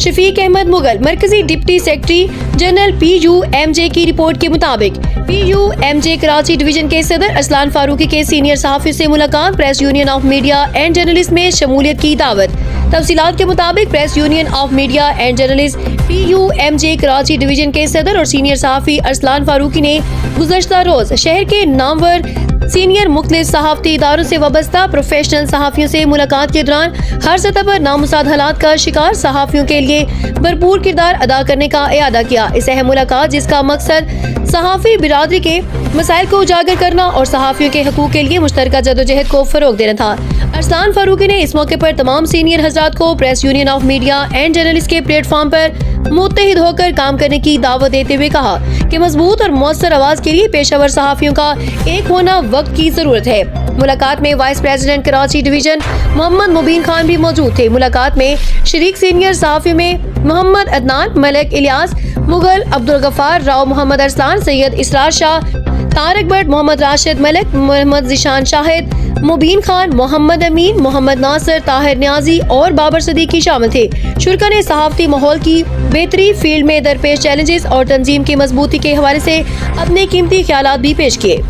शफीक अहमद मुगल मरकजी deputy secretary general PUMJ की report के मुताबिक PUMJ कराची डिवीजन के सदर अरसलान फारूकी के सीनियर सहाफ़ियों से मुलाकात, press union of media and journalist में शमूलियत की दावत। तफसीलात के मुताबिक press union of media and journalist PUMJ Karachi division के सदर और सीनियर सहाफ़ी अरसलान फारूकी ने गुज़श्ता रोज़ शहर के नामवर सीनियर मुख्तलिफ सहाफ़ती इदारों से वाबस्ता प्रोफेशनल सहाफ़ियों से मुलाकात के दौरान हर सतह पर नामुसाद हालात का शिकार सहाफ़ियों के लिए भरपूर किरदार अदा करने का इरादा किया। इस अहम मुलाकात जिसका मकसद सहाफ़ी बिरादरी के मसाइल को उजागर करना और सहाफ़ियों के हकूक़ के लिए मुश्तरका जदोजहद को फ़रोग़ देना था। अरसलान फारूकी ने इस मौके पर तमाम सीनियर हज़रात को press union of media and journalist के प्लेटफॉर्म पर मुत्तहिद होकर काम करने की दावत देते हुए कहा कि मजबूत और मौसर आवाज़ के लिए पेशावर सहाफ़ियों का एक होना वक्त की ज़रूरत है। मुलाकात में vice president Karachi division Mohammad Mubeen Khan भी मौजूद थे। मुलाकात में शरीक सीनियर सहाफ़ियों में मोहम्मद अदनान, मलिक इलियास मुगल, अब्दुल गफ्फार राव, मोहम्मद अरसलान, सैयद इसरार शाह, तारक भट्ट, मोहम्मद राशिद मलिक, मोहम्मद ज़ीशान शाहिद, मुबीन खान, मोहम्मद अमीन, मोहम्मद नासिर, ताहिर न्याजी और बाबर सदीकी शामिल थे। शुरका ने सहाफ़ती माहौल की बेहतरी, फील्ड में दरपेश चैलेंजेस और तंजीम की मजबूती के हवाले से अपने कीमती ख्यालात भी पेश किए।